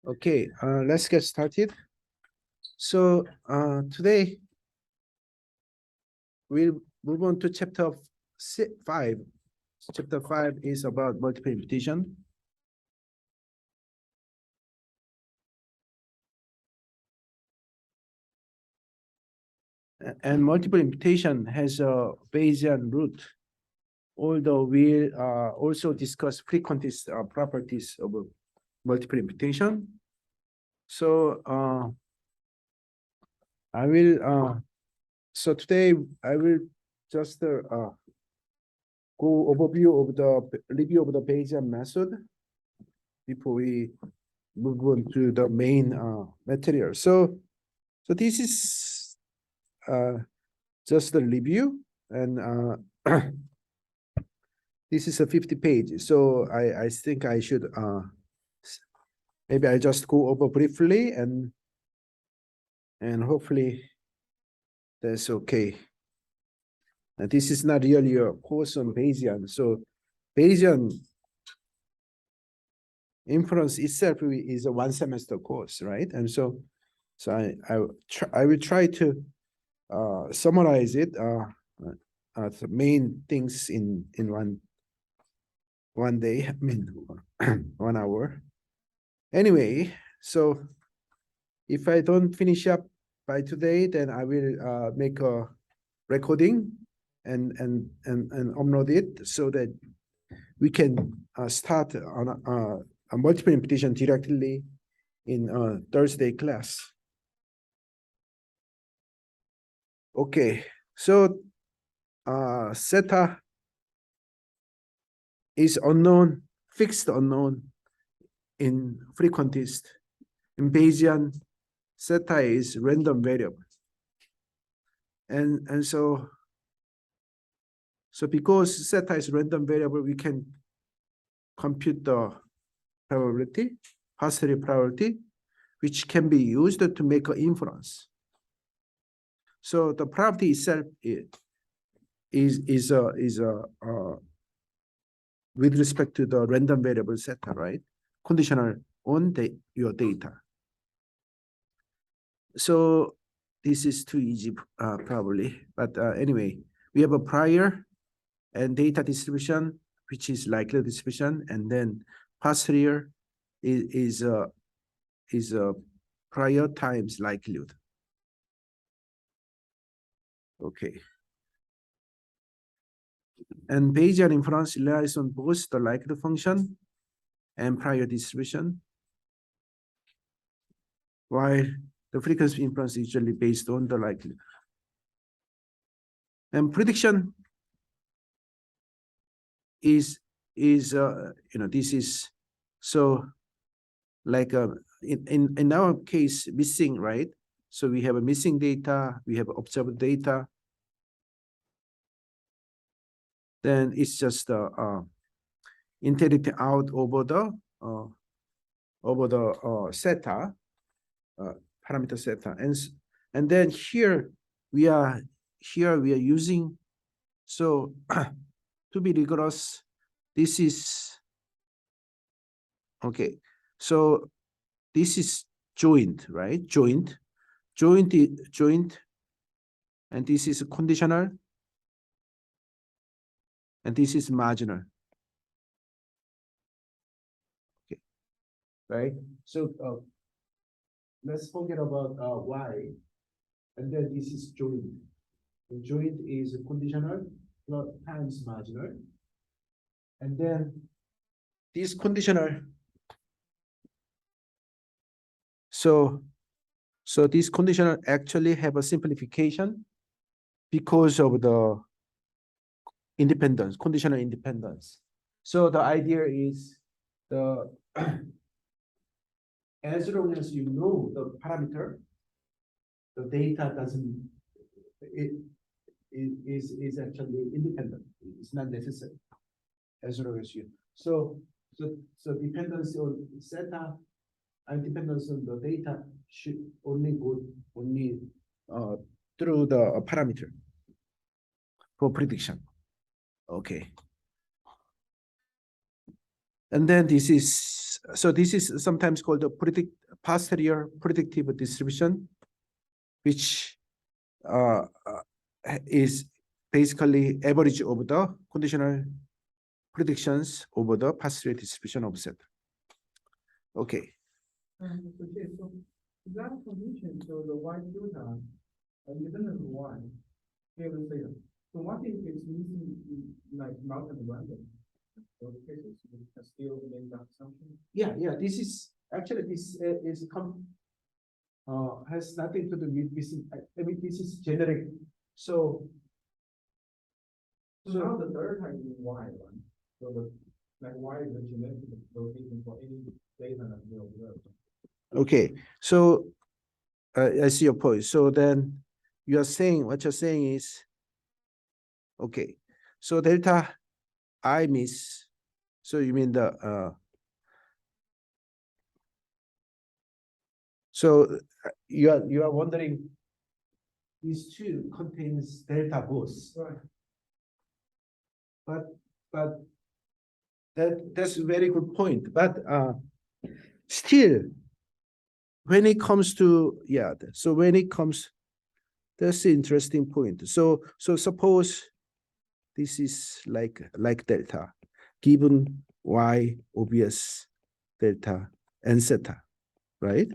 Okay, let's get started. So today we'll move on to chapter 5. Chapter 5 is about multiple imputation. And multiple imputation has a Bayesian root, although we also discuss frequentist properties of multiple imputation. So so today I will just go overview of the review of the Bayesian method before we move on to the main material. So this is just a review, and this is a 50 page. So I think I should maybe I just go over briefly and hopefully that's okay. And this is not really a course on Bayesian. So Bayesian inference itself is a 1 semester course, right? And so I will try to summarize it, the main things in one day, I mean 1 hour. Anyway, so if I don't finish up by today, then I will make a recording and upload it so that we can start on a multiple imputation directly in Thursday class. Okay, so theta is unknown, fixed unknown in frequentist. In Bayesian, theta is random variable. And so because theta is random variable, we can compute the probability, positive probability, which can be used to make an inference. So the probability itself is with respect to the random variable theta, right? Conditional on your data. So this is too easy, probably. But anyway, we have a prior and data distribution, which is likelihood distribution, and then posterior is a prior times likelihood. Okay. And Bayesian inference relies on both the likelihood function and prior distribution, while the frequency inference is usually based on the likelihood. And prediction is this is so like in our case missing, right? So we have a missing data, we have observed data. Then it's just integrated out over the theta, parameter theta, and then here we are using, so to be rigorous, this is okay. So this is joint, right? Joint, and this is conditional, and this is marginal. Okay, right? So let's forget about y, and then this is joint. The joint is conditional times marginal, and then this conditional. So this conditional actually have a simplification because of the independence, conditional independence. So the idea is the as long as you know the parameter, the data doesn't is actually independent. It's not necessary as long as you. So dependence on theta and dependence on the data should only go through the parameter for prediction. Okay. And then this is sometimes called the posterior predictive distribution, which is basically average of the conditional predictions over the posterior distribution of set. Okay. Okay, so that condition, so the y delta, independent of y, given theta. So what if it's missing like not at random? Those cases, we can still make that assumption. Yeah. This is actually has nothing to do with this. I mean, this is generic. So now the third type is y, right? So the like y is the genetic location for any data that we observe. okay, so I see your point. So then what you're saying is, okay, so delta I miss. So you mean so you are wondering these two contains delta both. Right. But that's a very good point. But still, when it comes to that's the interesting point. So suppose this is like delta, given y obvious delta and zeta, right?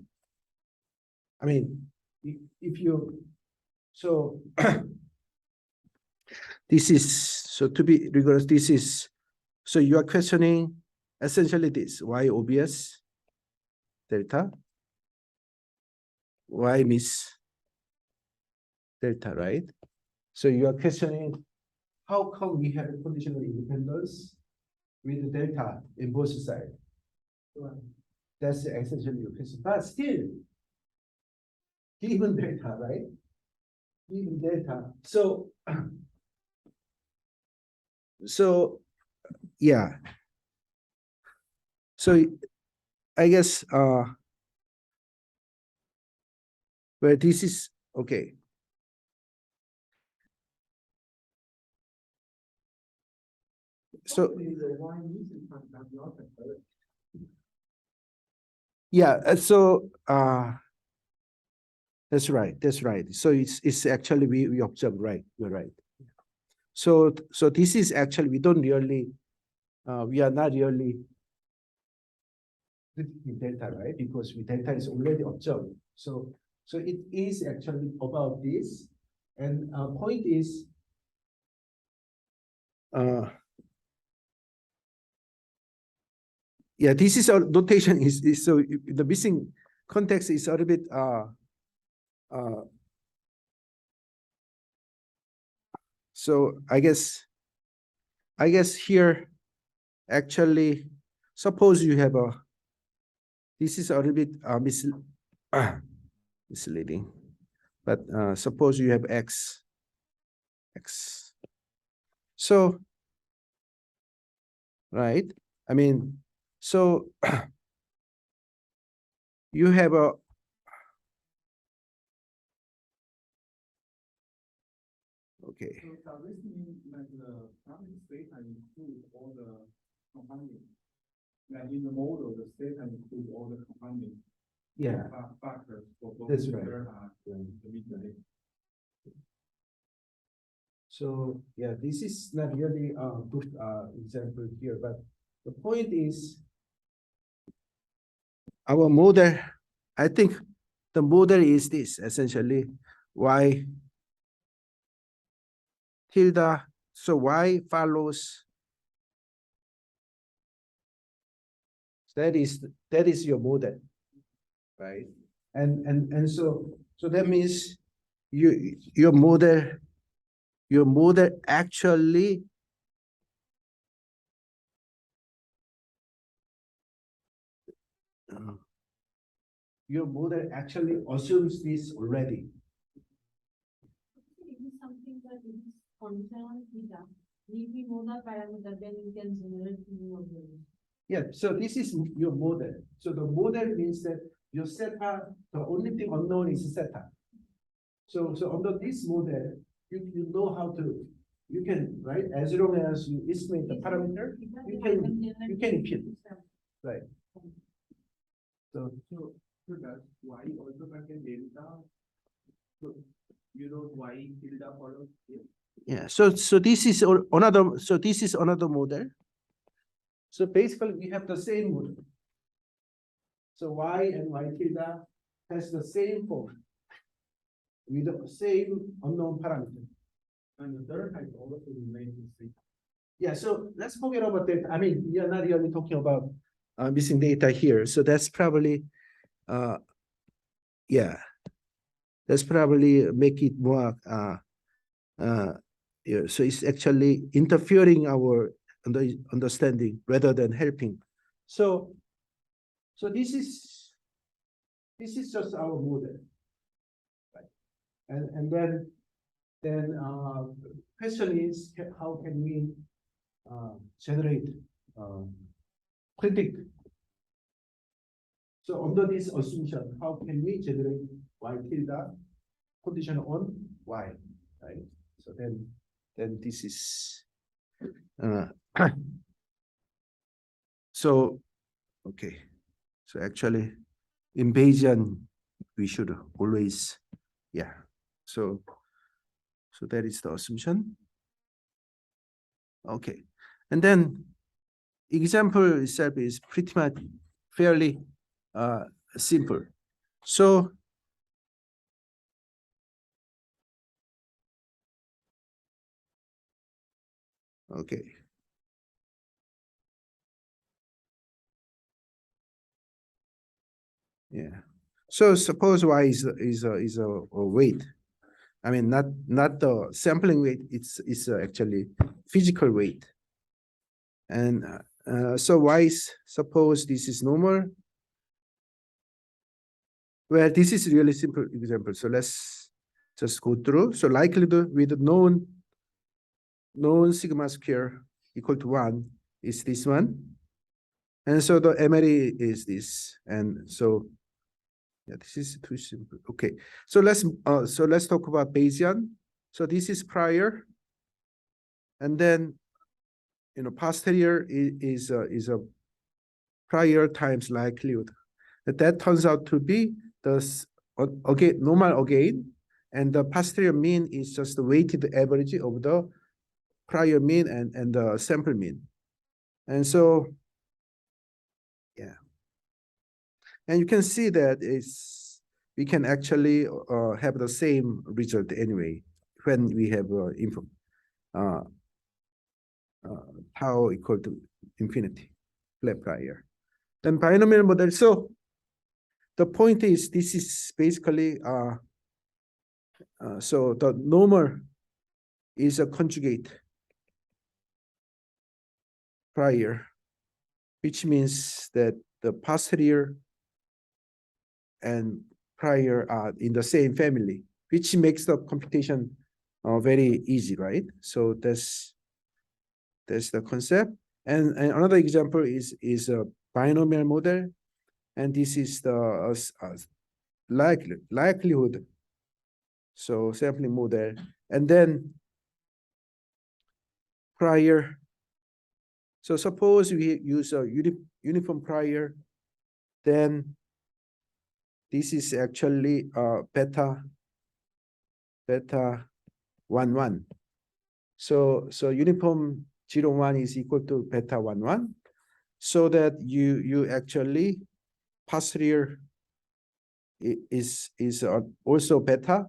I mean, if you so this is so to be rigorous. This is so you are questioning essentially this y obvious delta, y miss delta, right? So you are questioning how come we have a conditional independence with delta in both sides. That's essentially your question. But still, given delta, right? Given delta. So yeah. So I guess where this is okay. So yeah, so that's right. So it's actually we observe, right? You're right. So this is actually we don't really we are not really with delta, right? Because with delta is already observed. So it is actually about this, and point is yeah, this is our notation is so the missing context is a little bit so I guess here actually suppose you have this is a little bit misleading, but suppose you have x. So right, I mean, so you have okay. So does this mean like the parameter data include all the compounding? Like in the model, the data includes all the compounding factors for both That's right. and the midnight. So yeah, this is not really a good example here, but the point is our model, I think the model is this essentially y tilde, so y follows, that is your model, right? And so that means your model actually assumes this already. It is something that is conditional on theta. If we know that parameter, then we can generate new observations. Yeah, so this is your model. So the model means that your zeta, the only thing unknown is zeta. So under this model, you know how to you can, right? As long as you estimate the parameter, you can impute, right? So So does y also contain delta? So you know y tilde follows here. yeah, so this is another, so this is another model. So basically we have the same model. So y and y tilde has the same form with the same unknown parameter. And the third type also remains the same. Yeah, so let's forget about that. I mean, we are not really talking about missing data here. So that's probably, yeah, that's probably make it more, yeah, so it's actually interfering our understanding rather than helping. So this is just our model, right? And then question is how can we generate predict. So under this assumption, how can we generate y tilde condition on y, right? So then this is so okay. So actually in Bayesian we should always, yeah. So that is the assumption. Okay. And then example itself is pretty much fairly simple. So okay. Yeah. So suppose y is a weight. I mean, not the sampling weight. It's actually physical weight. And so y is, suppose this is normal. Well, this is really simple example. So let's just go through. So likelihood with known sigma square equal to 1 is this one. And so the MLE is this. And so yeah, this is too simple. Okay. So let's talk about Bayesian. So this is prior. And then posterior is a prior times likelihood. That turns out to be the again normal again, and the posterior mean is just the weighted average of the prior mean and the sample mean. And so yeah, and you can see that we can actually have the same result anyway when we have info tau equal to infinity flat prior. Then binomial model. So the point is, this is basically so the normal is a conjugate prior, which means that the posterior and prior are in the same family, which makes the computation very easy, right? So that's the concept. And another example is a binomial model, and this is the likelihood. So sampling model, and then prior. So suppose we use a uniform prior, then this is actually beta 1 1. So uniform 0 1 is equal to beta 1 1, so that you actually posterior is also beta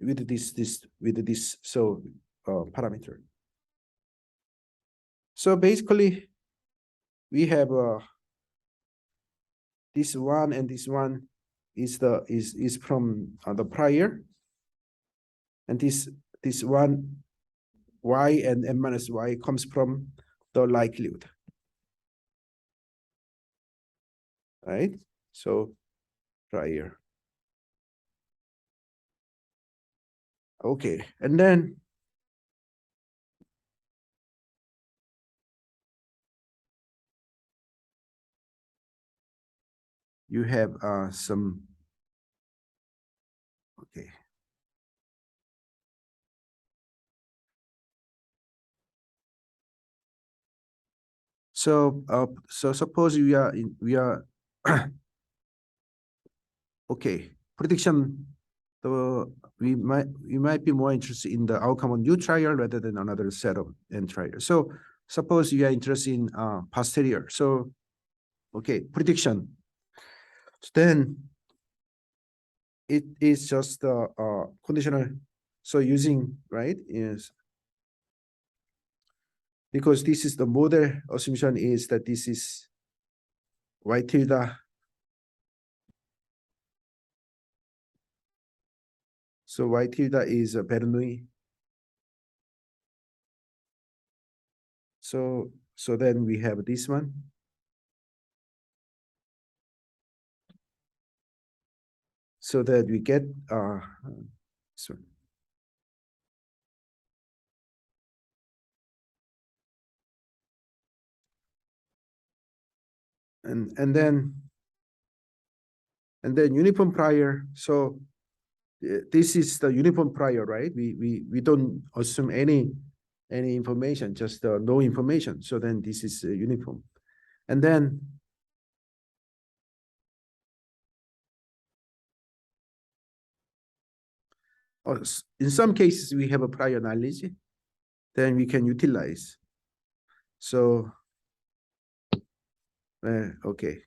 with this so parameter. So basically we have this one and this one is from the prior, and this one y and m minus y comes from the likelihood, right? So prior. Okay, and then you have some, okay. So suppose we are okay, prediction. We might be more interested in the outcome of new trial rather than another set of n trial. So suppose you are interested in posterior. So okay, prediction. So then it is just conditional. So using, right, is because this is the model assumption is that this is y tilde. So y tilde is a Bernoulli. So then we have this one. So that we get this one. And then uniform prior. So this is the uniform prior, right? We don't assume any information, just no information. So then this is uniform. And then in some cases we have a prior knowledge, then we can utilize. So okay.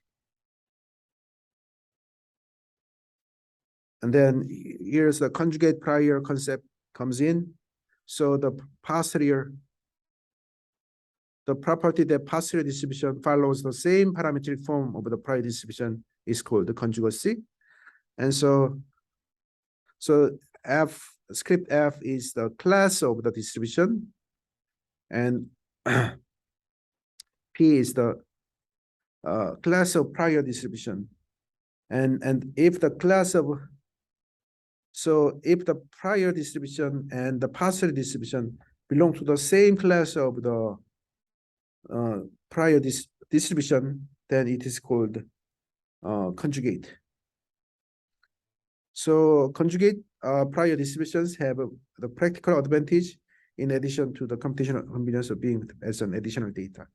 And then here's the conjugate prior concept comes in. So the posterior, the property that posterior distribution follows the same parametric form of the prior distribution is called the conjugacy. And so F, script F is the class of the distribution, and P is the class of prior distribution. And if the class of, so if the prior distribution and the posterior distribution belong to the same class of the prior distribution, then it is called conjugate. So conjugate prior distributions have the practical advantage in addition to the computational convenience of being as an additional data.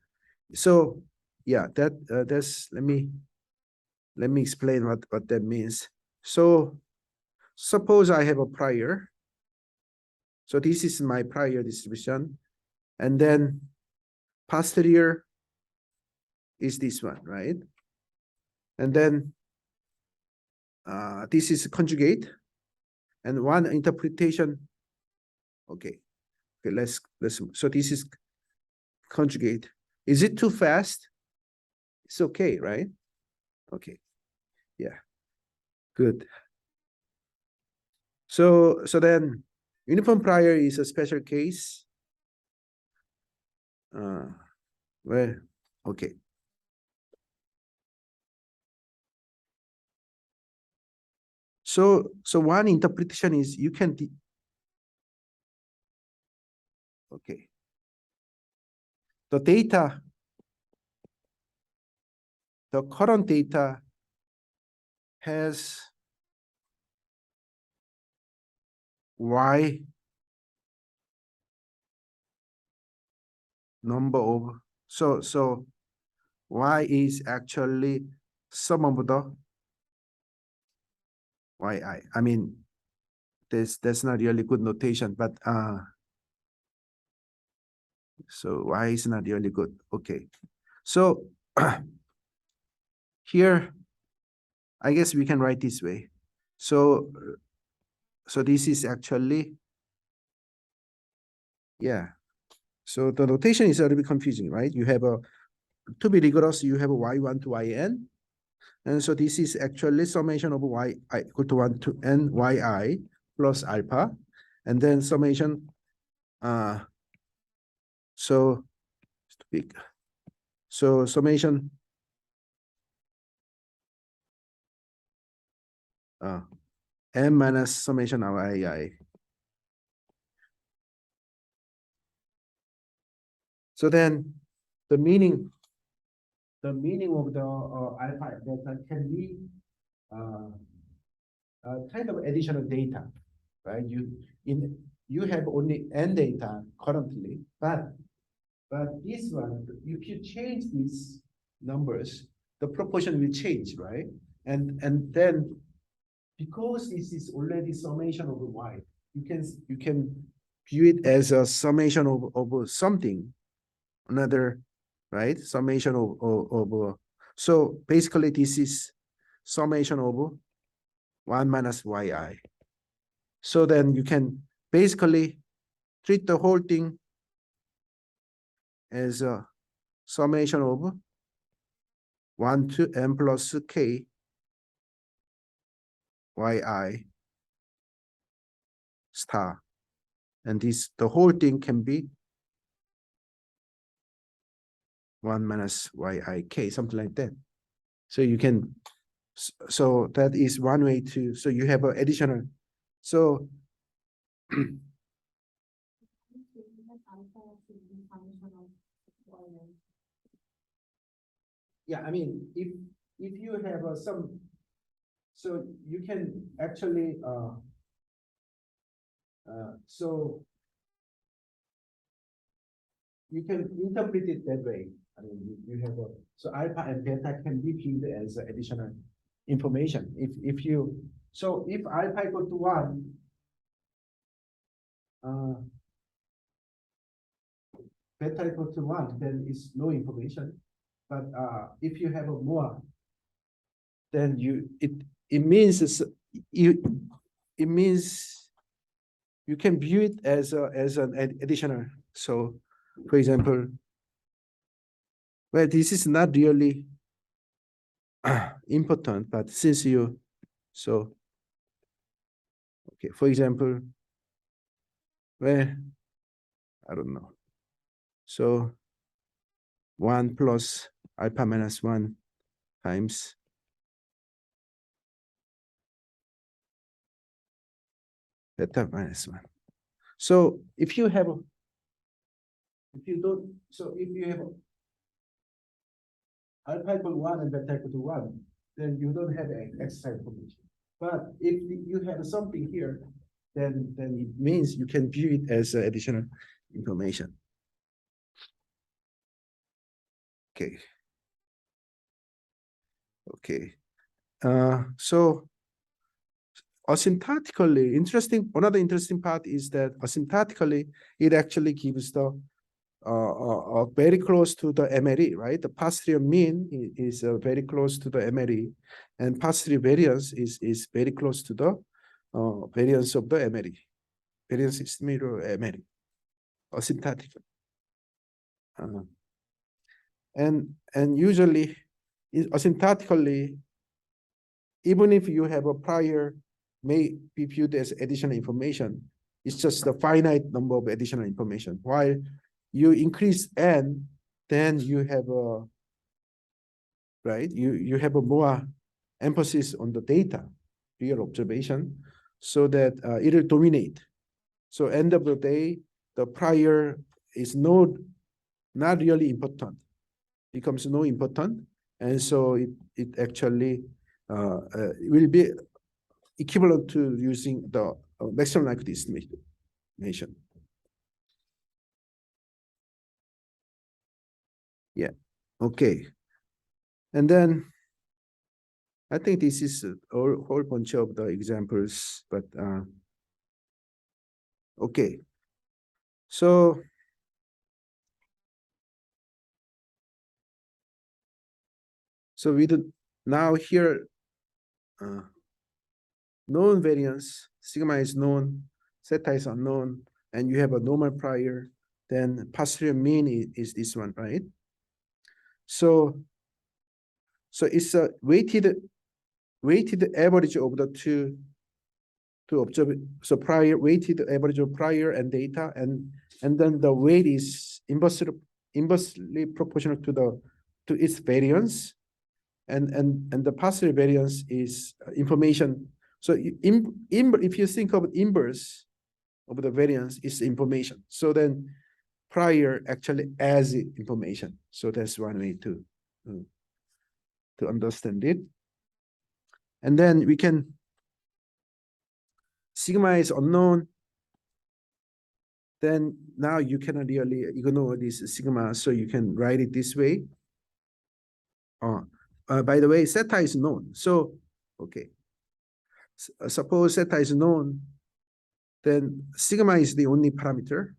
So yeah, that's let me explain what that means. So suppose I have a prior. So this is my prior distribution, and then posterior is this one, right? And then this is conjugate, and one interpretation. Okay, let's so this is conjugate. Is it too fast? It's okay, right? Okay, yeah, good. So then uniform prior is a special case. Well, okay. So one interpretation is you can okay. The data, the current data has y number of, so y is actually sum of the yi. I mean, that's not really good notation, but so y is not really good. Okay, so here I guess we can write this way. So this is actually, yeah. So the notation is a little bit confusing, right? You have to be rigorous, you have a y1 to yn. And so this is actually summation of y equal to 1 to n yi plus alpha. And then summation, so summation m minus summation of i. So then the meaning of the alpha data can be kind of additional data, right? You have only n data currently, but But this one, if you change these numbers, the proportion will change, right? And then because this is already summation over y, you can view it as a summation of something, another, right? Summation of so basically this is summation over 1 minus yi. So then you can basically treat the whole thing as a summation of 1 to n plus k yi star. And this, the whole thing can be 1 minus yik, something like that. So you can, so that is one way to, so you have an additional, so yeah, I mean, if you have some, so you can actually so you can interpret it that way. I mean, you have a, so alpha and beta can be viewed as additional information. If you, so if alpha equal to 1, beta equal to 1, then it's no information. But if you have a more, then it means it means you can view it as an additional. So, for example, well, this is not really important, but since you, so okay, for example, well, I don't know. So 1 plus alpha minus 1 times beta minus 1. So if you have, if you don't, so if you have alpha equal to 1 and beta equal to 1, then you don't have extra information. But if you have something here, then it means you can view it as additional information. Okay. Okay. So asymptotically, another interesting part is that asymptotically, it actually gives the very close to the MLE, right? The posterior mean is very close to the MLE, and posterior variance is very close to the variance of the MLE. Variance is mirror MLE, asymptotically. And usually, asymptotically, even if you have a prior, may be viewed as additional information. It's just a finite number of additional information. While you increase n, then you have a, right? You have a more emphasis on the data, real observation, so that it will dominate. So end of the day, the prior is not really important, becomes no important, and so it actually will be equivalent to using the maximum likelihood estimation. Yeah, okay. And then I think this is a whole bunch of the examples, but okay. So we do now here known variance, sigma is known, theta is unknown, and you have a normal prior, then posterior mean is this one, right? So it's a weighted average of the two to observe. So prior, weighted average of prior and data, and then the weight is inversely proportional to its variance, and the posterior variance is information. So if you think of inverse of the variance is information, so then prior actually as information. So that's one way to understand it. And then we can, sigma is unknown, then now you cannot really ignore this sigma, so you can write it this way. By the way, theta is known. So, okay. Suppose theta is known, then sigma is the only parameter.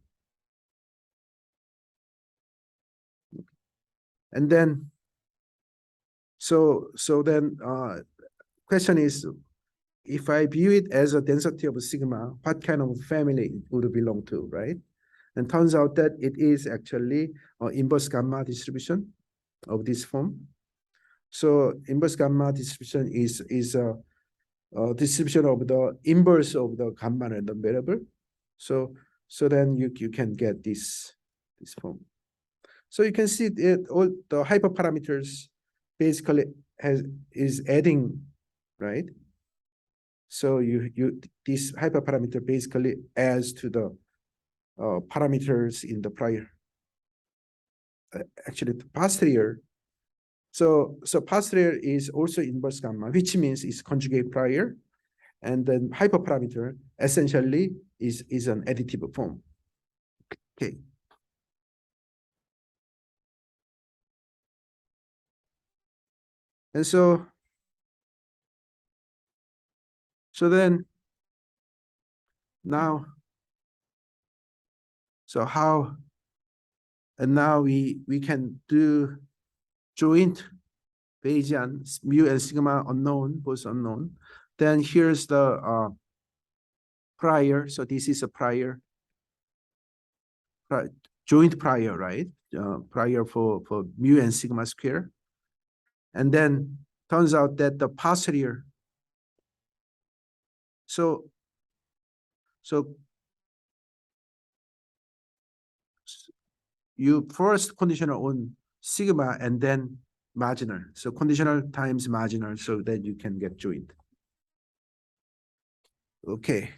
And then, so then question is, if I view it as a density of sigma, what kind of family it would belong to, right? And turns out that it is actually an inverse gamma distribution of this form. So inverse gamma distribution is a distribution of the inverse of the gamma random variable. So then you can get this form. So you can see that all the hyperparameters basically is adding, right? So this hyperparameter basically adds to the parameters in the prior. Actually, the posterior. So posterior is also inverse gamma, which means it's conjugate prior, and then hyperparameter essentially is an additive form. Okay. And so then now, so how, and now we can do joint Bayesian, mu and sigma unknown, both unknown. Then here's the prior. So this is a prior, joint prior, right? Prior for mu and sigma square. And then turns out that the posterior. So you first conditional on sigma and then marginal. So conditional times marginal, so that you can get joint. Okay.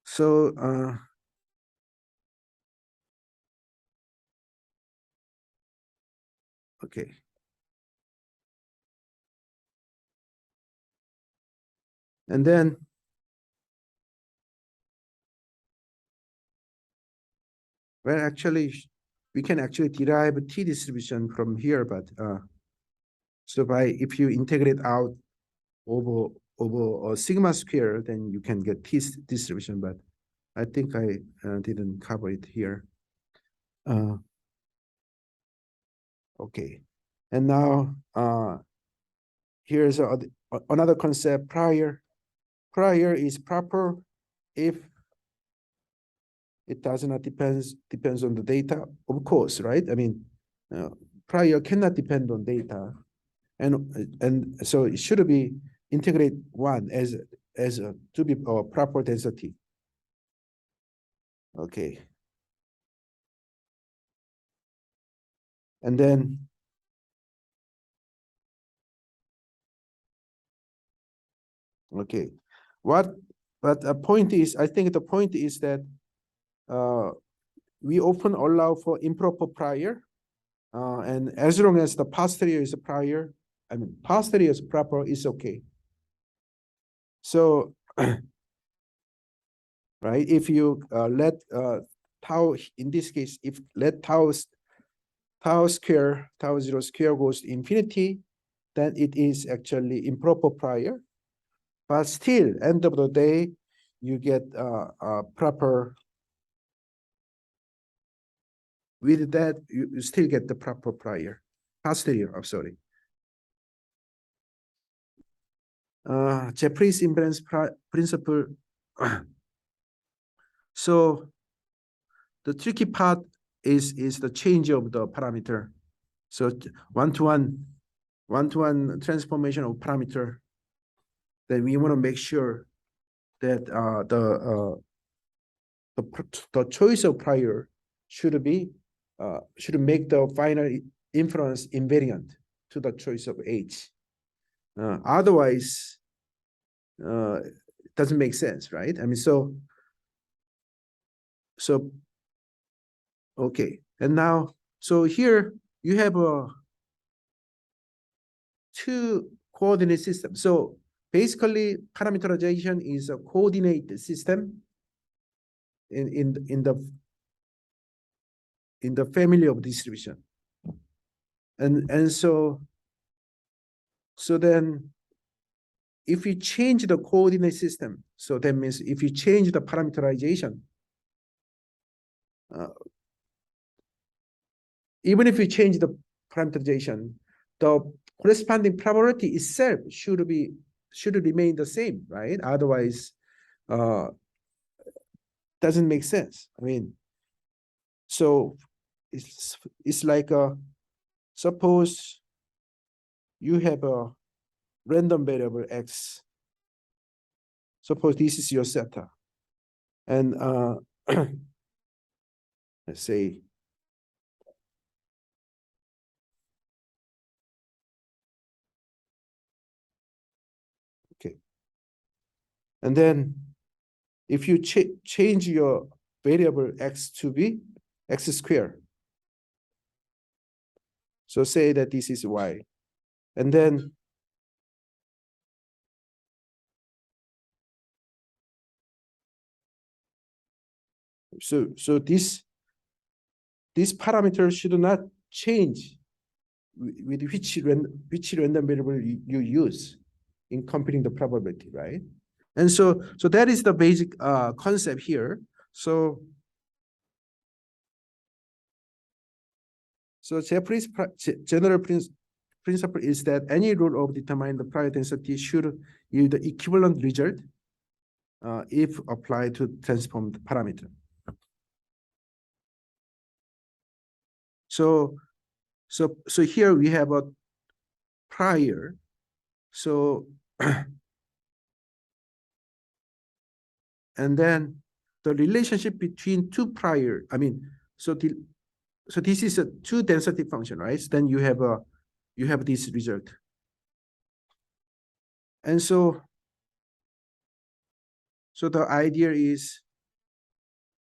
So okay. And then well, actually, we can actually derive a t distribution from here, but so if you integrate out over a sigma square, then you can get t distribution. But I think I didn't cover it here. Okay, and now here's another concept. Prior is proper if it does not depends on the data, of course, right? I mean, prior cannot depend on data, and so it should be integrate one as to be a proper density. Okay, and then okay, but the point is, I think the point is that we often allow for improper prior, and as long as the posterior is prior, I mean posterior is proper, is okay. So right, if you let tau, in this case, if let tau zero square goes to infinity, then it is actually improper prior. But still, end of the day, you get proper. With that, you still get the proper prior, posterior. I'm sorry. Jeffrey's inference principle. So the tricky part is the change of the parameter. So one-to-one transformation of parameter. Then we want to make sure that the choice of prior should make the final inference invariant to the choice of H. Otherwise, it doesn't make sense, right? I mean, so okay, and now so here you have a two coordinate system. So basically, parameterization is a coordinate system in in the family of distribution. And so then if you change the coordinate system, so that means if you change the parameterization, even if you change the parameterization, the corresponding probability itself should remain the same, right? Otherwise, doesn't make sense. I mean, so it's like suppose you have a random variable x. Suppose this is your zeta, and let's say okay, and then if you change your variable x to be x squared, so say that this is y, and then so this parameter should not change with which random variable you use in computing the probability, right? And so that is the basic concept here. So Jeffrey's general principle is that any rule of determining the prior density should yield the equivalent result if applied to transformed parameter. So here we have a prior. So and then the relationship between two prior. I mean, so this is a two density function, right? So then you have this result. And so the idea is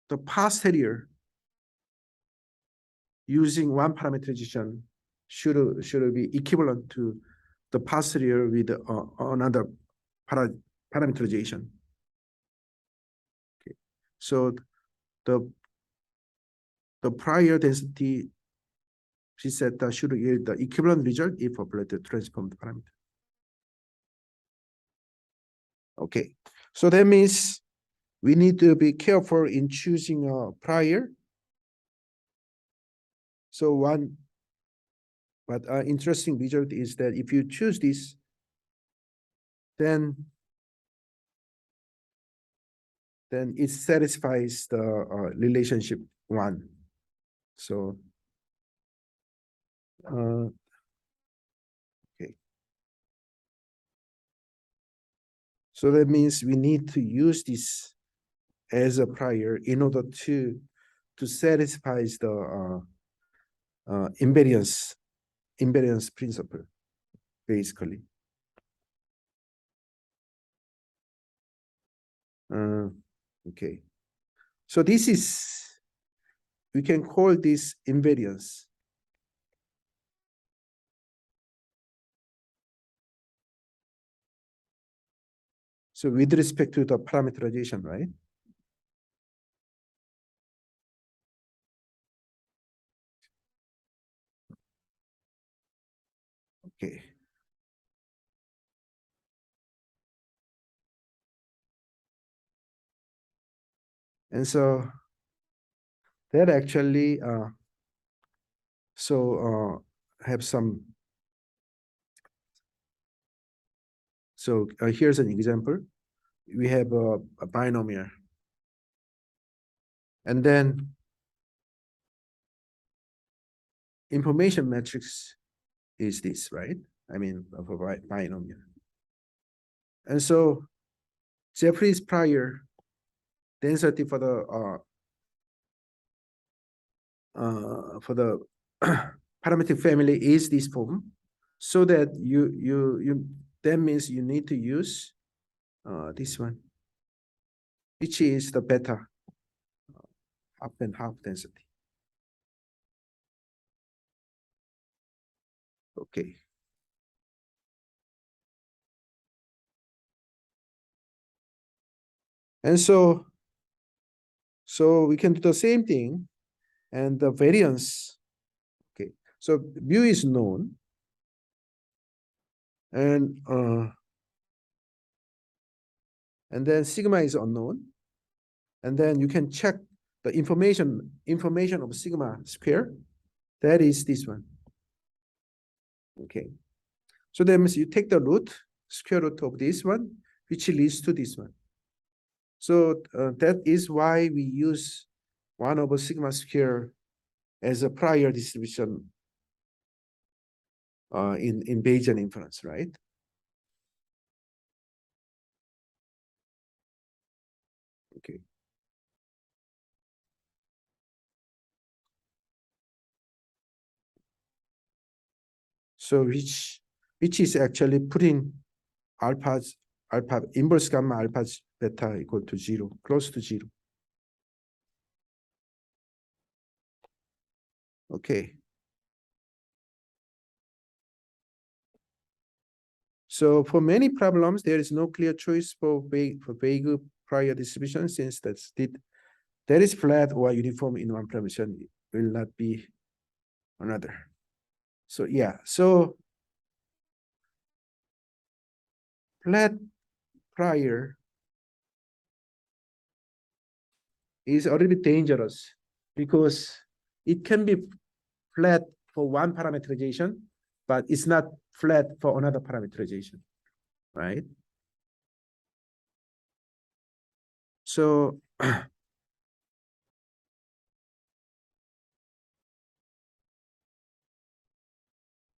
the posterior using one parameterization should be equivalent to the posterior with another parameterization. Okay. So the prior density zeta should yield the equivalent result if applied to transformed parameter. Okay, so that means we need to be careful in choosing a prior. So but interesting result is that if you choose this, then it satisfies the relationship one. So okay. So that means we need to use this as a prior in order to satisfy the invariance principle, basically. Okay. So this is, we can call this invariance. So with respect to the parameterization, right? Okay. And so that actually have some. So here's an example. We have a binomial, and then information matrix is this, right? I mean, of a binomial. And so Jeffrey's prior density for the parametric family is this form, so that that means you need to use this one, which is the beta half and half density. Okay. And so we can do the same thing, and the variance. Okay, so mu is known, and then sigma is unknown, and then you can check the information of sigma square. That is this one. Okay, so that means you take the root, square root of this one, which leads to this one. So that is why we use 1 over sigma square as a prior distribution in Bayesian inference, right? Okay. So which is actually putting alpha inverse gamma alpha beta equal to 0, close to 0. Okay. So for many problems, there is no clear choice for vague prior distribution, since that is flat or uniform in one parameter, will not be another. So yeah, so flat prior is a little bit dangerous because it can be flat for one parameterization, but it's not flat for another parameterization, right? So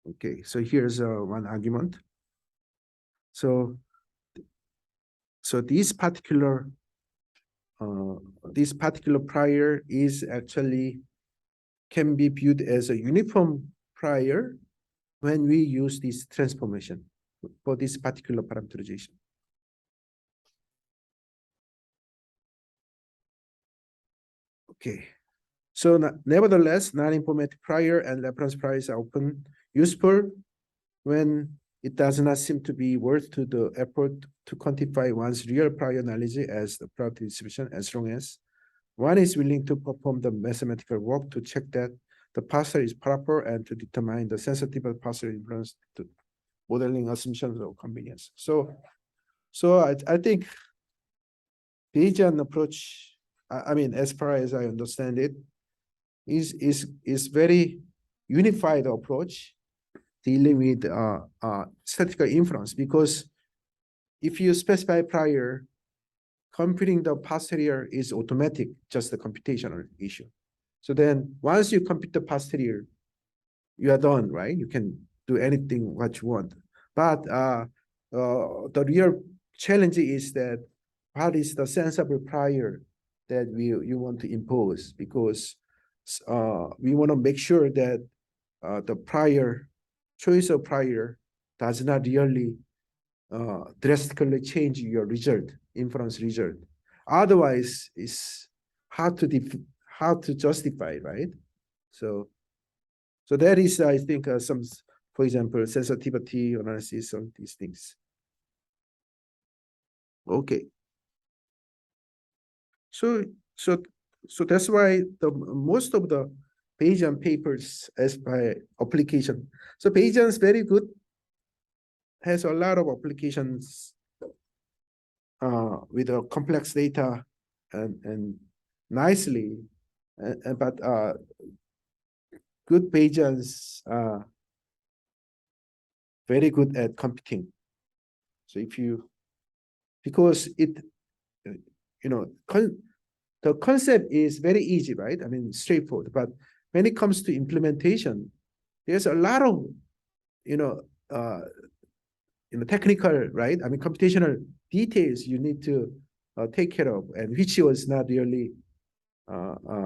okay, so here's one argument. So this particular prior is actually can be viewed as a uniform prior when we use this transformation for this particular parameterization. Okay, so nevertheless, non-informative prior and reference priors are often useful when it does not seem to be worth to the effort to quantify one's real prior knowledge as the probability distribution, as long as one is willing to perform the mathematical work to check that the parser is proper and to determine the sensitive parser influence to modeling assumptions of convenience. So I think Bayesian approach, I mean, as far as I understand it, is very unified approach dealing with statistical inference, because if you specify prior, computing the posterior is automatic, just a computational issue. So then once you compute the posterior, you are done, right? You can do anything what you want. But the real challenge is that what is the sensible prior that you want to impose, because we want to make sure that the choice of prior does not really drastically change your inference result. Otherwise, it's hard to justify, right? So that is, I think, some, for example, sensitivity analysis on these things. Okay. So that's why most of the Bayesian papers as by application. So Bayesian is very good, has a lot of applications with a complex data and nicely, but good Bayesians are very good at computing. So because it, the concept is very easy, right? I mean, straightforward. But when it comes to implementation, there's a lot of, technical, right? I mean, computational details you need to take care of, and which was not really,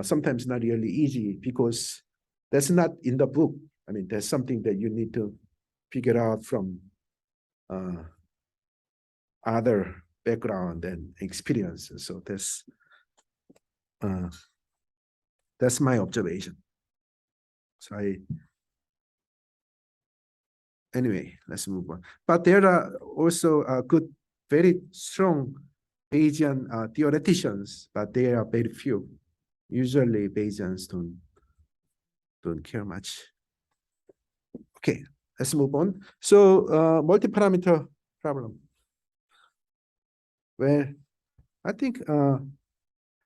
sometimes not really easy, because that's not in the book. I mean, there's something that you need to figure out from other background and experience. So that's my observation. So anyway, let's move on. But there are also good, very strong Bayesian theoreticians, but they are very few. Usually Bayesians don't don't care much. Okay, let's move on. So multi-parameter problem. Well, I think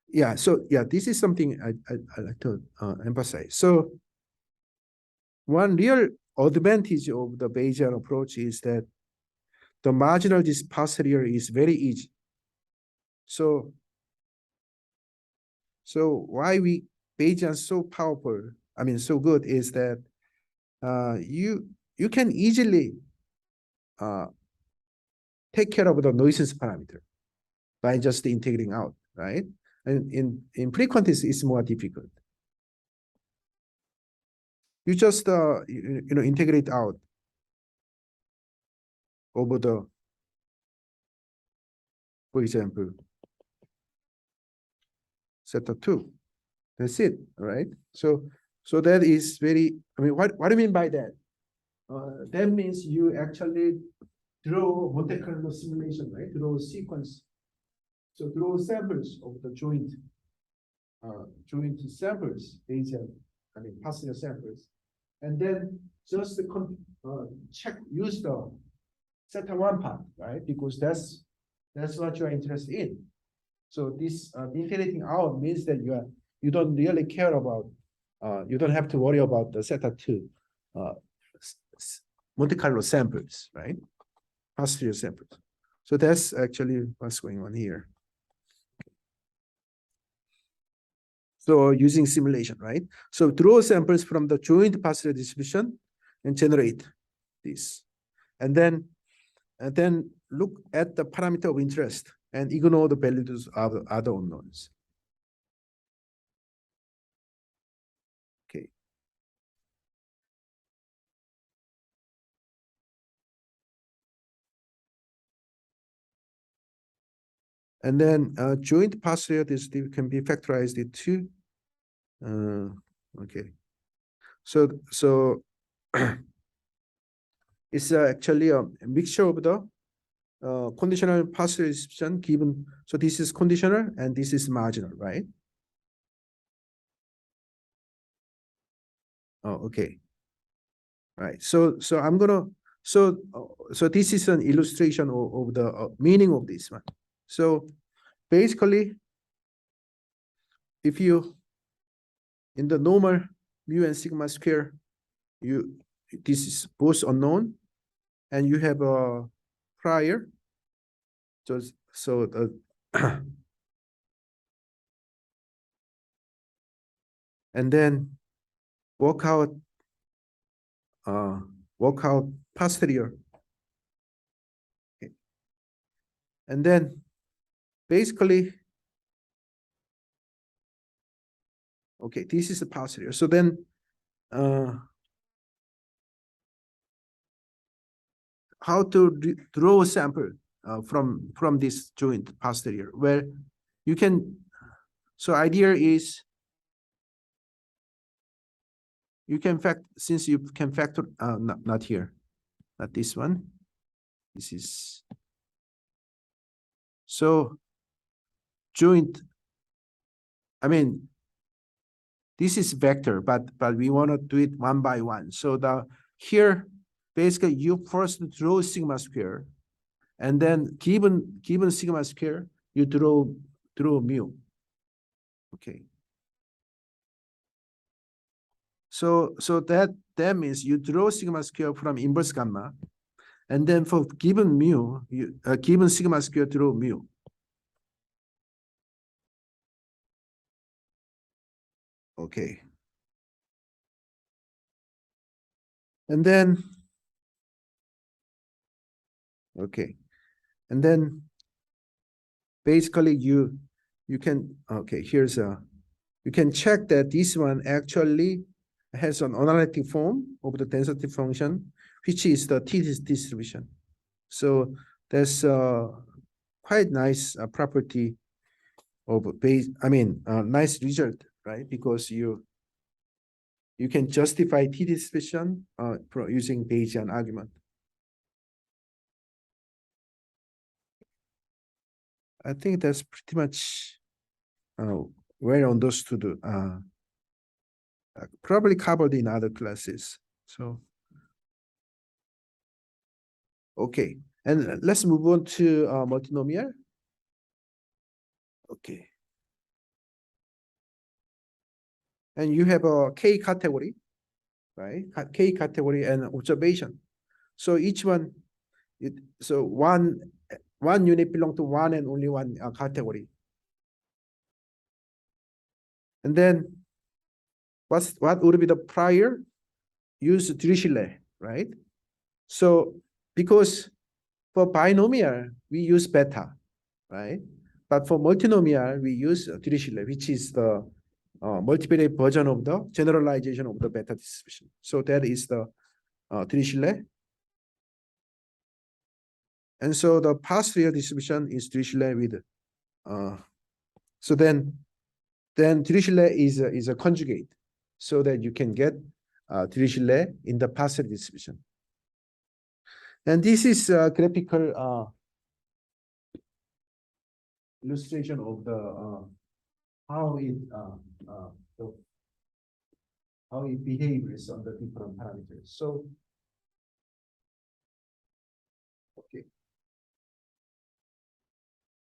yeah, so yeah, this is something I like to emphasize. So one real advantage of the Bayesian approach is that the marginal posterior is very easy. So why Bayesian so powerful, I mean so good, is that you can easily take care of the nuisance parameter by just integrating out, right? And in frequencies, it's more difficult. You just integrate out over the, for example, zeta 2. That's it, right? So that is very, I mean, what do you mean by that? That means you actually draw Monte Carlo simulation, right? Draw sequence. So draw samples of the joint samples, Bayesian, I mean, partial samples. And then just check, use the zeta 1 part, right? Because that's what you are interested in. So this integrating out means that you don't really care about, you don't have to worry about the zeta 2 Monte Carlo samples, right? Posterior samples. So that's actually what's going on here. So using simulation, right? So draw samples from the joint posterior distribution and generate this. And then look at the parameter of interest and ignore the values of other unknowns. Okay. And then joint posterior distribution can be factorized into okay. So it's actually a mixture of the conditional posterior distribution given. So this is conditional and this is marginal, right? Oh, okay. Right. So I'm gonna so this is an illustration of the meaning of this one. So basically, if you in the normal mu and sigma square, this is both unknown, and you have a prior. So the and then work out posterior. Okay. And then basically, okay, this is the posterior. So then how to draw a sample from this joint posterior, where you can, so idea is you can since you can factor, not here, not this one, this is, so joint, I mean, this is vector, but we want to do it one by one. So here, basically you first draw sigma square, and then given sigma square, you draw mu. Okay. So that means you draw sigma square from inverse gamma, and then for given mu, you given sigma square, draw mu. Okay. And then, okay, and then basically you can, okay, here's you can check that this one actually has an analytic form of the density function, which is the T distribution. So that's quite nice property of nice result, right? Because you can justify T distribution using Bayesian argument. I think that's pretty much well understood probably covered in other classes. So, okay, and let's move on to multinomial. Okay. And you have a K category, right? K category and observation. So each one, so one unit belong to one and only one category. And then what would be the prior? Use Dirichlet, right? So because for binomial, we use beta, right? But for multinomial, we use Dirichlet, which is the multivariate version of the generalization of the beta distribution. So that is the Dirichlet. And so the past real distribution is Dirichlet with so then Dirichlet is a conjugate, so that you can get Dirichlet in the partial distribution. And this is a graphical illustration of the how it behaves on the different parameters. So, okay.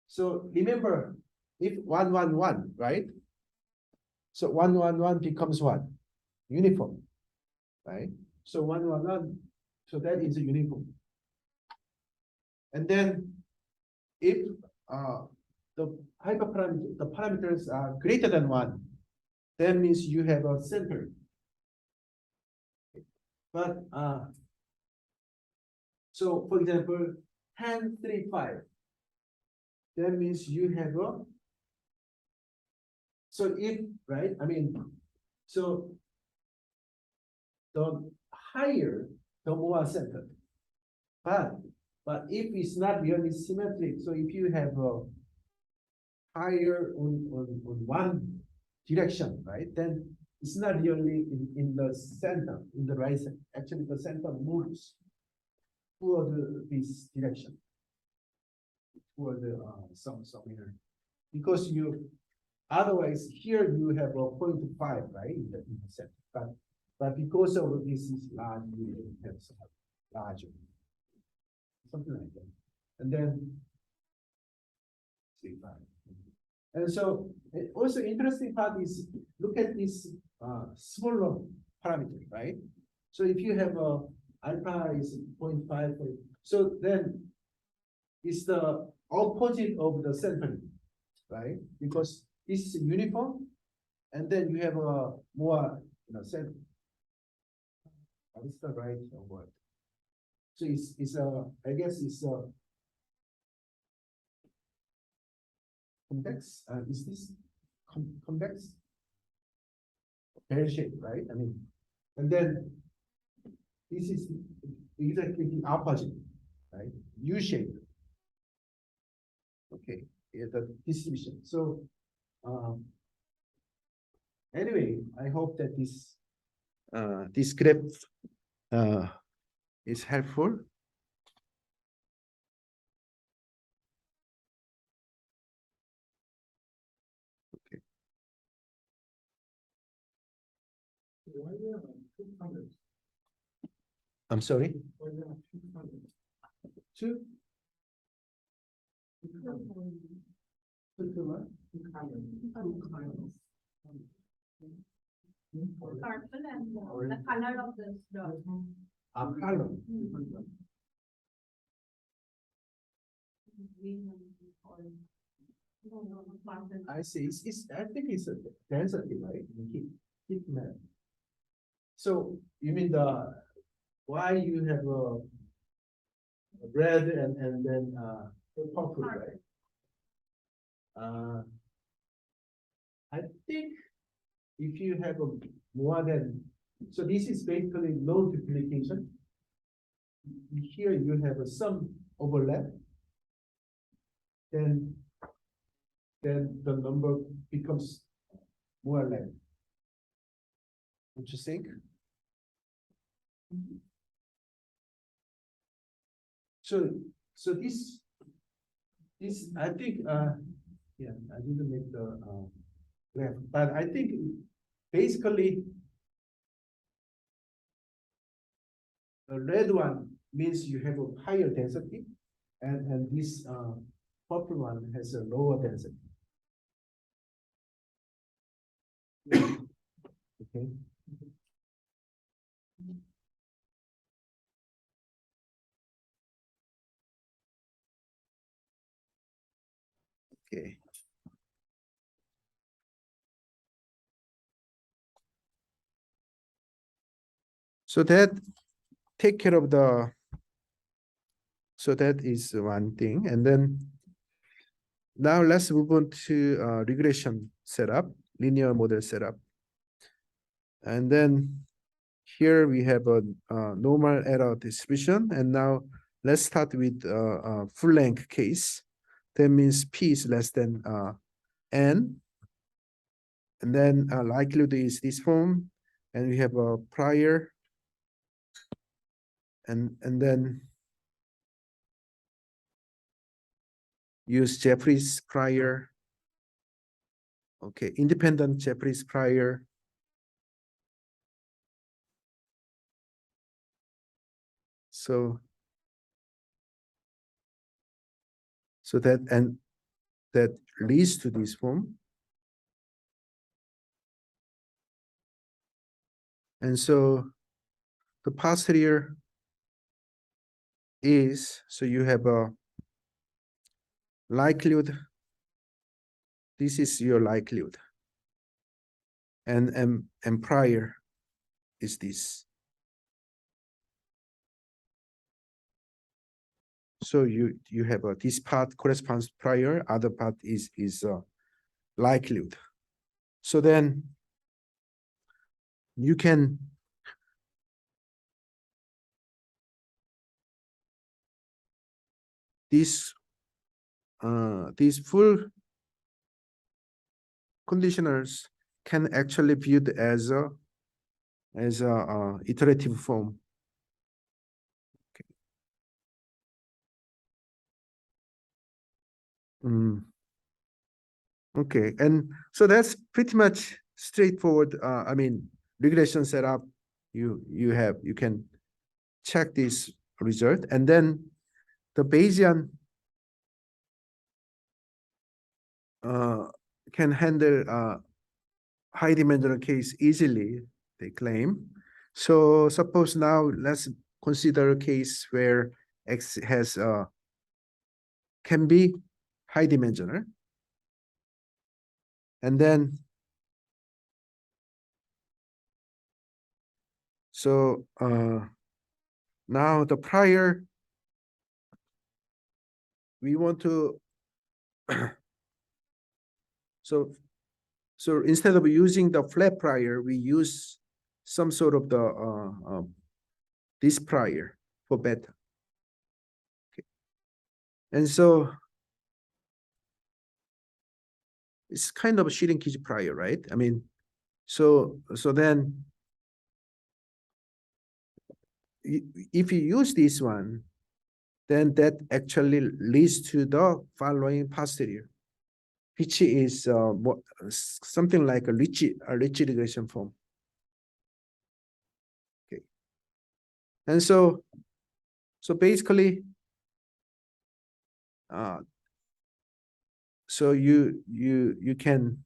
So remember, if 1, 1, 1, right? So 1, 1, 1 becomes what? Uniform, right? So 1, 1, 1, so that is a uniform. And then if the hyperparameter, the parameters are greater than 1, that means you have a center. But so for example, 10, 3, 5, that means you have a, so if, right, I mean, so the higher, the more centered. But if it's not really symmetric, so if you have a higher on one direction, right, then it's not really in the center, in the right center. Actually, the center moves toward this direction, toward the somewhere, because you otherwise here you have a 0.5, right, in the center, but because of this is large, you have some larger, something like that, and then see 5. And so also interesting part is look at this smaller parameter, right? So if you have a alpha is 0.5, so then it's the opposite of the centering, right? Because this is uniform, and then you have a more, center. What is the right word? So it's I guess it's a convex. Is this convex? Pear shape, right? I mean, and then this is exactly the opposite, right? U shape. Okay, yeah, the distribution. So anyway, I hope that this graph is helpful. Okay. Why do you have 200? I'm sorry. Why do you have 200? Two. 200. Purple and the color of this dot. Color. Green and orange. No, purple. I see. I think it's a density, right? Keep map. So you mean why you have a red and then purple, right? I think if you have a more than, so this is basically no duplication. Here you have some overlap. Then the number becomes more or less. What you think? So this I think yeah, I didn't make the graph, but I think basically The red one means you have a higher density, and this purple one has a lower density. Okay. Okay. So that take care of the, so that is one thing. And then now let's move on to regression setup, linear model setup. And then here we have a normal error distribution. And now let's start with a full length case. That means P is less than N. And then likelihood is this form. And we have a prior. And then use Jeffrey's prior. Okay, independent Jeffrey's prior. So that, and that leads to this form. And so the posterior is, so you have a likelihood. This is your likelihood. And prior is this. So you have a, this part corresponds to prior, other part is likelihood. So then you can these full conditioners can actually be viewed as a iterative form. Okay. Okay, and so that's pretty much straightforward. I mean, regression setup. You can check this result, and then the Bayesian can handle high dimensional case easily, they claim. So suppose now let's consider a case where X has can be high dimensional. And then so now the prior, we want to so instead of using the flat prior, we use some sort of the this prior for beta. Okay. And so it's kind of a shrinkage prior, right? I mean, so then if you use this one, then that actually leads to the following posterior, which is something like a Ricci regression form. Okay, and so basically, so you can,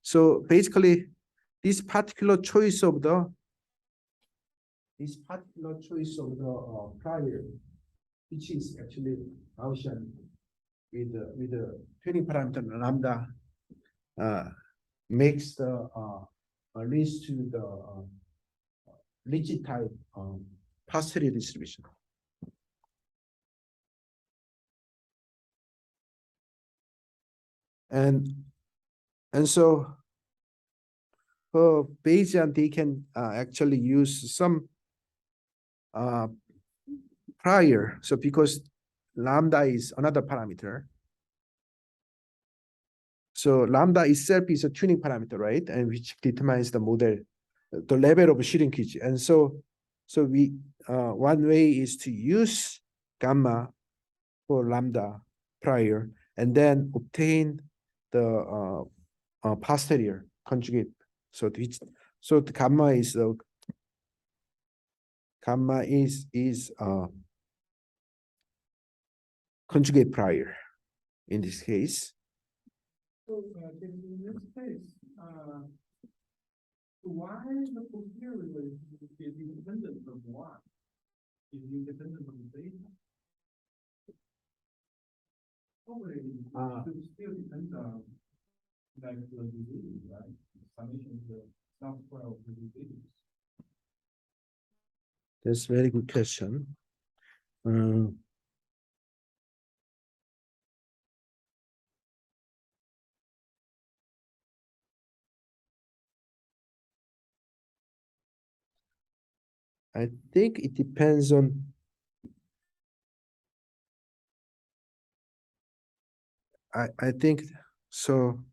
so basically, this particular choice of the prior, which is actually Gaussian with the tuning parameter lambda, makes the leads to the Ricci type posterior distribution. And so for Bayesian, they can actually use some prior. So because lambda is another parameter, so lambda itself is a tuning parameter, right? And which determines the model, the level of shrinkage. And so we one way is to use gamma for lambda prior, and then obtain the posterior conjugate. So the gamma gamma is conjugate prior in this case. So, in this case, why the posterior relationship is independent from Y? Is independent from the data? Probably, it still depends on, like, the disease, right? Summation of the sum square of the disease. That's a very good question. I think it depends on. I think so.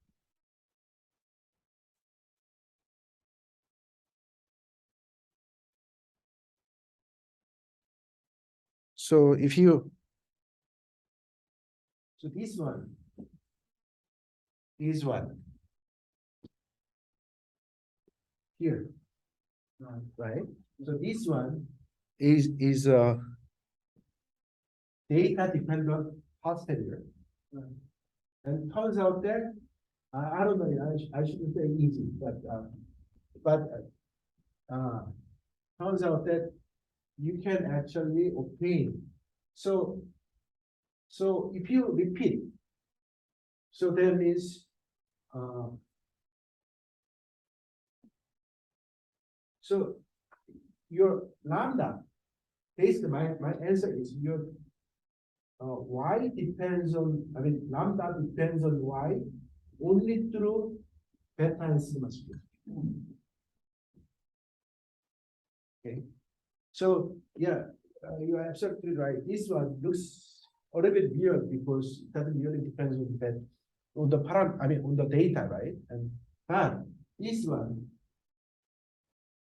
So if you, so this one is what? Here, right? So this one is data dependent posterior. And turns out that I don't know, I shouldn't say easy, but turns out that you can actually obtain. So if you repeat, so that means so your lambda, basically my answer is your y depends on, I mean lambda depends on y only through beta and sigma square. Okay, so yeah, you're absolutely right. This one looks a little bit weird because it doesn't really depend on that, on the on the data, right? And but this one,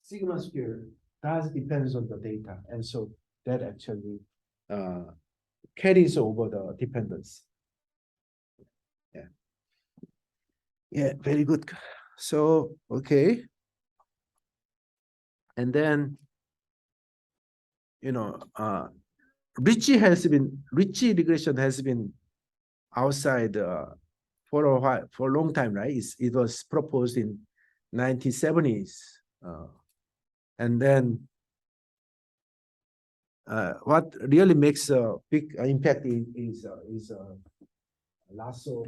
sigma square, does depends on the data, and so that actually carries over the dependence. Yeah. Yeah, very good. So okay, and then Ricci regression has been outside for a while, for a long time, right? It was proposed in 1970s, and then what really makes a big impact is Lasso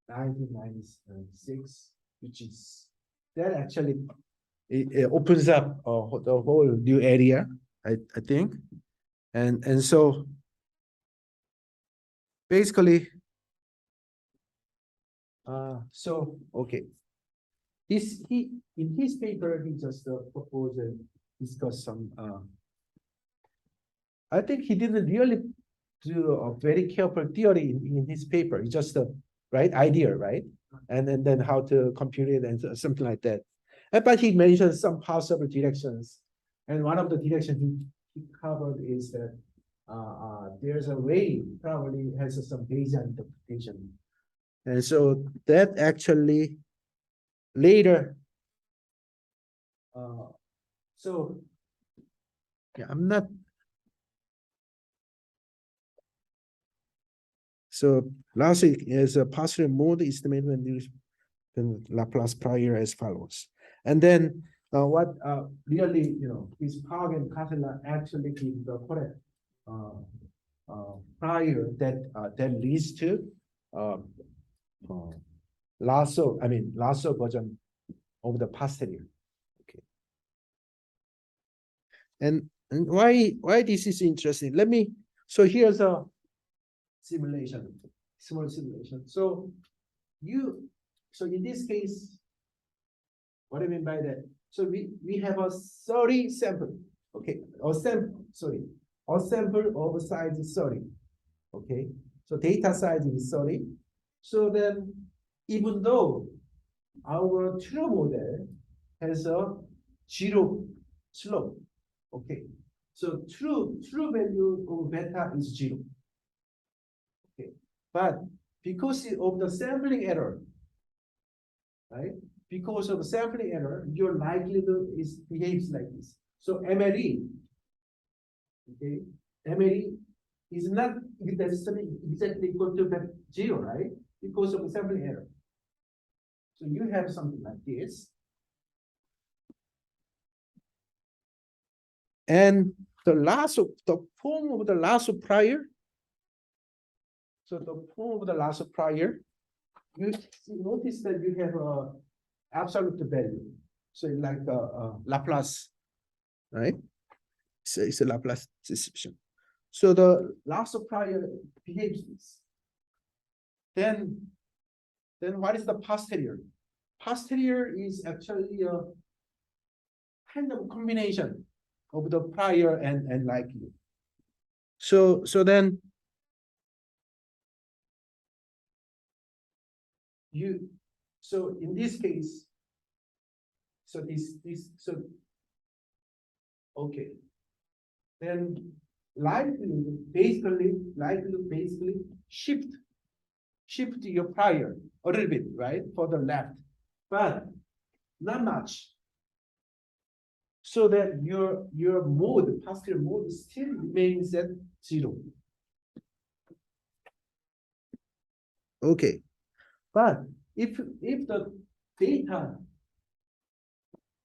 1996, which is that actually it opens up the whole new area, I think, and so basically, so okay, in his paper he just proposed and discussed some. I think he didn't really do a very careful theory in his paper. It's just a right idea, right? And then how to compute it and something like that. But he mentioned some possible directions, and one of the directions he covered is that there's a way probably has some Bayesian interpretation, and so that actually later. So yeah, I'm not. So lastly is a posterior mode estimate when used in Laplace prior as follows. And then what really, is Pog and Catala actually give the correct prior that leads to Lasso version of the posterior. Okay. And why this is interesting? So here's a simulation, small simulation. So in this case, what do I mean by that? So we have a 30 sample, okay, a sample of size is 30, okay. So data size is 30. So then, even though our true model has a 0 slope, okay. So true value of beta is 0. Okay, but because of the sampling error, right? Because of sampling error, your likelihood behaves like this. So MLE, Okay, MAD is not exactly equal to that 0, right? Because of the sampling error. So you have something like this. And the form of the last prior. So the form of the last prior, you notice that you have a absolute value. So like a Laplace, right? So it's a Laplace description. So the last prior behaves this. Then what is the posterior? Posterior is actually a kind of combination of the prior and likely. So then so in this case, okay. Then likely basically shift your prior a little bit, right, for the left, but not much. So that your mode, posterior mode, still remains at 0. Okay, but if the data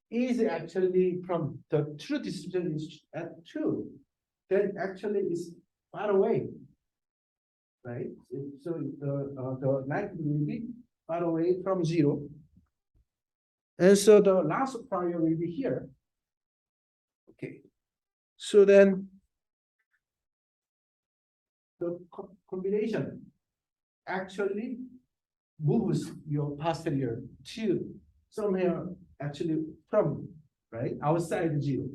is actually from the true distribution is at 2, then actually it's far away, right? So the likelihood will be far away from 0. And so the last prior will be here. Okay. So then the combination actually moves your posterior to somewhere actually from, right, outside 0.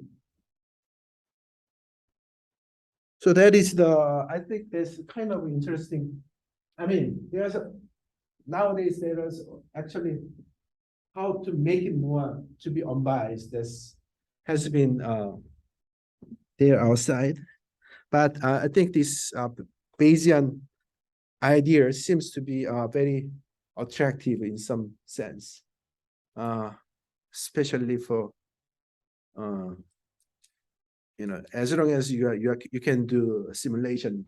So that is I think that's kind of interesting. I mean, nowadays there is actually how to make it more to be unbiased. This has been there outside, but I think this Bayesian idea seems to be very attractive in some sense, especially for as long as you can do a simulation,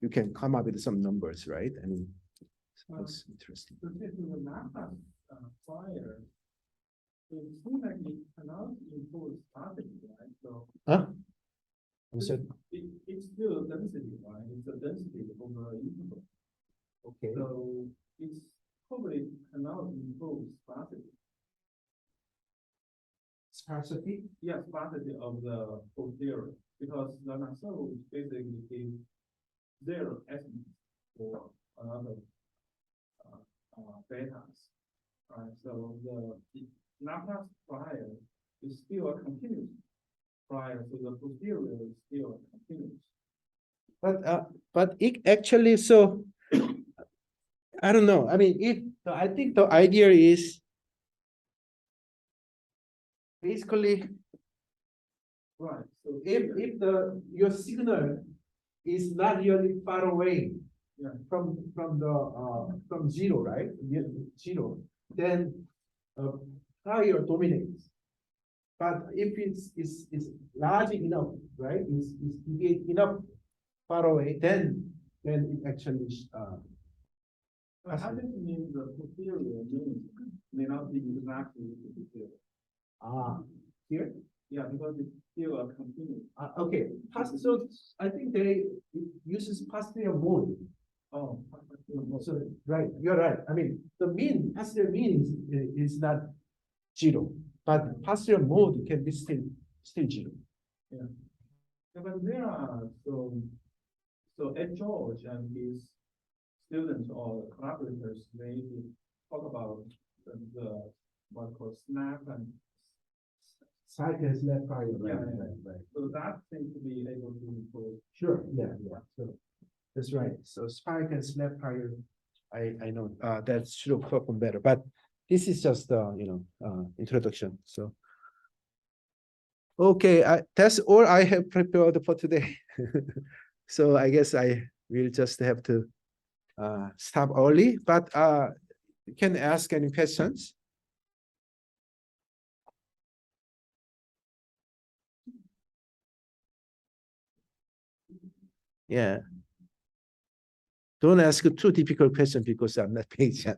you can come up with some numbers, right? I mean, that's interesting. So this is a Laplace prior. So it seems like it cannot impose sparsity, right? So it's still a density, right? It's a density over an interval. Okay. So it's probably cannot impose sparsity. Sparsity? Yeah, sparsity of the posterior, because the Nassau basically is 0 estimates for another betas. Right, so the Laplace prior is still a continuous prior, so the posterior is still a continuous. But it actually, so I don't know. I mean, I think the idea is basically right. So if your signal is not really far away, yeah, from 0, right? 0, then prior dominates. But if it's large enough, right? It's enough far away, then it actually but how does it mean the posterior may not be exactly the posterior? Here? Yeah, because it's still a continuous. Okay. So I think it uses posterior mode. Oh, So right, you're right. I mean, the posterior mean is not 0, but posterior mode can be still 0. yeah. Yeah, but there are so Ed George and his students or collaborators, they talk about the what's called snap and Cycle snap prior. yeah, Right. so that seems to be able to improve. Sure. Yeah. So that's right. So spike and snap prior, I know that should perform better, but this is just introduction. So okay, that's all I have prepared for today. So I guess I will just have to stop early, but you can ask any questions. Yeah. Don't ask too difficult question because I'm not Bayesian.